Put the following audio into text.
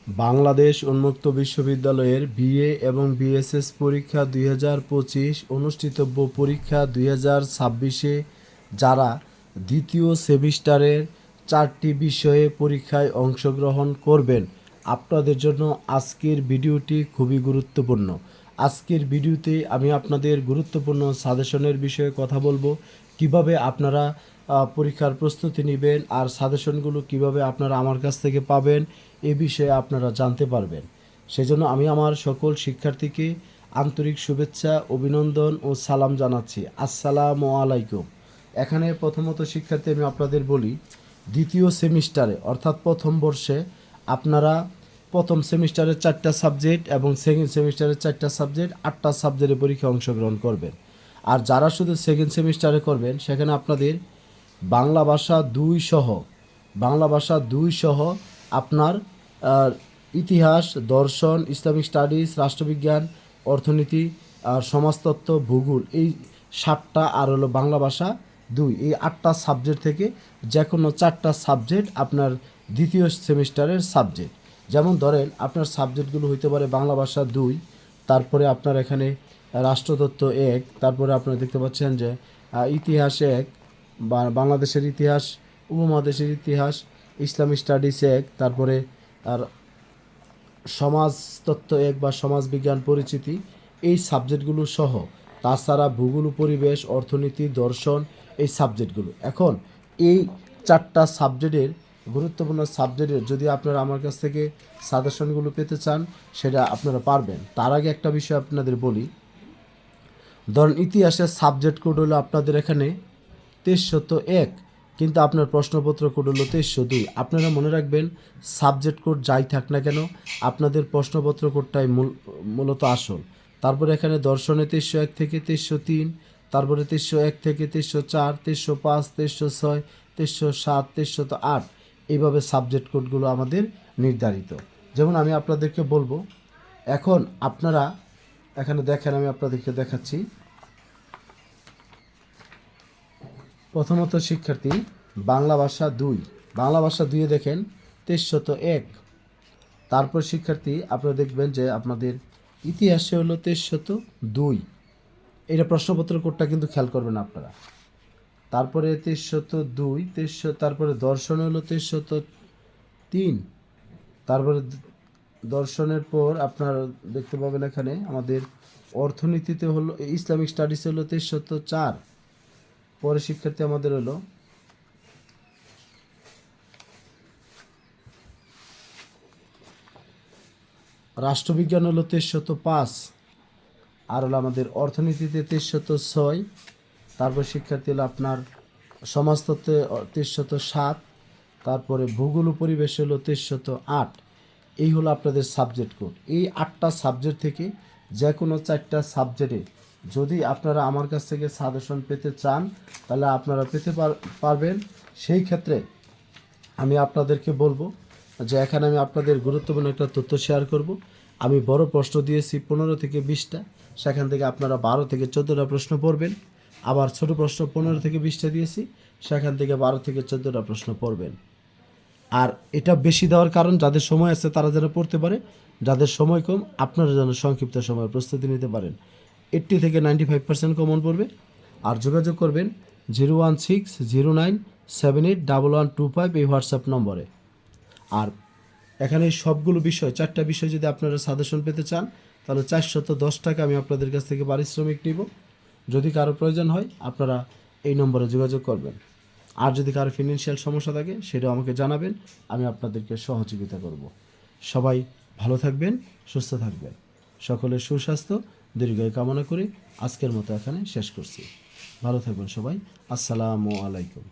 বাংলাদেশ উন্মুক্ত বিশ্ববিদ্যালয়ের বিএ এবং বিএসএস পরীক্ষা 2025 অনুষ্ঠিতব্য পরীক্ষা 2026-এ যারা দ্বিতীয় সেমিস্টারের 4টি বিষয়ে পরীক্ষায় অংশগ্রহণ করবেন, আপনাদের জন্য আজকের ভিডিওটি খুবই গুরুত্বপূর্ণ। আজকের ভিডিওতে আমি আপনাদের গুরুত্বপূর্ণ সাজেশনের বিষয়ে কথা বলবো। কিভাবে আপনারা পরীক্ষার প্রস্তুতি নেবেন আর সাজেশনগুলো কিভাবে আপনারা আমার কাছ থেকে পাবেন এ বিষয়ে আপনারা জানতে পারবেন। সেজন্য আমি আমার সকল শিক্ষার্থীকে আন্তরিক শুভেচ্ছা, অভিনন্দন ও সালাম জানাচ্ছি। আসসালামু আলাইকুম। এখানে প্রথমত শিক্ষার্থী আমি আপনাদের বলি, দ্বিতীয় সেমিস্টারে অর্থাৎ প্রথম বর্ষে আপনারা প্রথম সেমিস্টারের 4টা সাবজেক্ট এবং সেকেন্ড সেমিস্টারের 4টা সাবজেক্ট 8টা সাবজেক্টের পরীক্ষায় অংশগ্রহণ করবেন। আর যারা শুধু সেকেন্ড সেমিস্টারে করবেন সেখানে আপনাদের বাংলা ভাষা 2 সহ আপনার ইতিহাস, দর্শন, ইসলামিক স্টাডিজ, রাষ্ট্রবিজ্ঞান, অর্থনীতি, আর সমাজতত্ত্ব, ভূগোল, এই 7টা আর হলো বাংলা ভাষা 2, এই 8টা সাবজেক্ট থেকে যে কোনো 4টা সাবজেক্ট আপনার দ্বিতীয় সেমিস্টারের সাবজেক্ট। যেমন ধরেন আপনার সাবজেক্টগুলো হইতে পারে বাংলা ভাষা 2, তারপরে আপনার এখানে রাষ্ট্রতত্ত্ব 1, তারপরে আপনারা দেখতে পাচ্ছেন যে ইতিহাস 1, বাংলাদেশের ইতিহাস, উপমহাদেশের ইতিহাস, ইসলামিক স্টাডিজ 1, তারপরে আর সমাজতত্ত্ব 1 বা সমাজবিজ্ঞান পরিচিতি, এই সাবজেক্টগুলো সহ তাছাড়া ভূগোল, পরিবেশ, অর্থনীতি, দর্শন, এই সাবজেক্টগুলো। এখন এই 4টা সাবজেক্টের গুরুত্বপূর্ণ সাবজেক্টের যদি আপনারা আমার কাছ থেকে সাজেশনগুলো পেতে চান সেটা আপনারা পারবেন। তার আগে একটা বিষয় আপনাদের বলি, ধরুন ইতিহাসের সাবজেক্ট কোড হলো আপনাদের এখানে 2301, কিন্তু আপনার প্রশ্নপত্র কোড হলো 2302। আপনারা মনে রাখবেন সাবজেক্ট কোড যাই থাক না কেন আপনাদের প্রশ্নপত্র কোডটাই মূলত আসল। তারপরে এখানে দর্শনে 2301 থেকে 2303, তারপরে 2301 থেকে 2304, 2305, 2306, 2307, 2308, এইভাবে সাবজেক্ট কোডগুলো আমাদের নির্ধারিত। যেমন আমি আপনাদেরকে বলবো, এখন আপনারা এখানে দেখেন, আমি আপনাদেরকে দেখাচ্ছি। প্রথমত শিক্ষার্থী বাংলা ভাষা 2, বাংলা ভাষা 2-এ দেখেন 2301। তারপর শিক্ষার্থী আপনারা দেখবেন যে আপনাদের ইতিহাসে হলো 2302, এটা প্রশ্নপত্র কোডটা কিন্তু খেয়াল করবেন আপনারা। তারপরে 2302, তারপরে দর্শনে হলো 2303, তারপরে দর্শনের পর আপনারা দেখতে পাবেন এখানে আমাদের অর্থনীতিতে হলো, ইসলামিক স্টাডিজ হলো 2304। পরে শিক্ষার্থী আমাদের হলো রাষ্ট্রবিজ্ঞান হলো 2305, আর হলো আমাদের অর্থনীতিতে 2306। তারপর শিক্ষার্থী হলো আপনার সমাজতত্ত্বে 2307, তারপরে ভূগোল পরিবেশ হলো 2308। এই হলো আপনাদের সাবজেক্ট কোড। এই 8টা সাবজেক্ট থেকে যে কোনো 4টা সাবজেক্টে যদি আপনারা আমার কাছ থেকে সাজেশন পেতে চান তাহলে আপনারা পেতে পারবেন। সেই ক্ষেত্রে আমি আপনাদেরকে বলবো যে এখানে আমি আপনাদের গুরুত্বপূর্ণ একটা তথ্য শেয়ার করব। আমি বড় প্রশ্ন দিয়েছি 15 থেকে 20টা, সেখান থেকে আপনারা 12 থেকে 14টা প্রশ্ন পড়বেন। আবার ছোট প্রশ্ন 15 থেকে 20টা দিয়েছি, সেখান থেকে 12 থেকে 14টা প্রশ্ন পড়বেন। আর এটা বেশি দেওয়ার কারণ যাদের সময় আছে তারা যেন পড়তে পারে, যাদের সময় কম আপনারা যেন সংক্ষিপ্ত সময়ে প্রস্তুতি নিতে পারেন। 80 থেকে 95% কমন পড়বে। আর যোগাযোগ করবেন 01609781125 এই হোয়াটসঅ্যাপ নম্বরে। আর এখানে সবগুলো বিষয় 4টা বিষয় যদি আপনারা সাজেশন পেতে চান তাহলে 410 টাকা আমি আপনাদের কাছ থেকে পারিশ্রমিক নিব। যদি কারো প্রয়োজন হয় আপনারা এই নম্বরে যোগাযোগ করবেন। আর যদি কারো ফিনান্সিয়াল সমস্যা থাকে সেটাও আমাকে জানাবেন, আমি আপনাদেরকে সহযোগিতা করব। সবাই ভালো থাকবেন, সুস্থ থাকবেন। সকলের সুস্বাস্থ্য দীর্ঘায়ু কামনা করে আজকের মতো এখানে শেষ করছি। ভালো থাকবেন সবাই। আসসালামু আলাইকুম।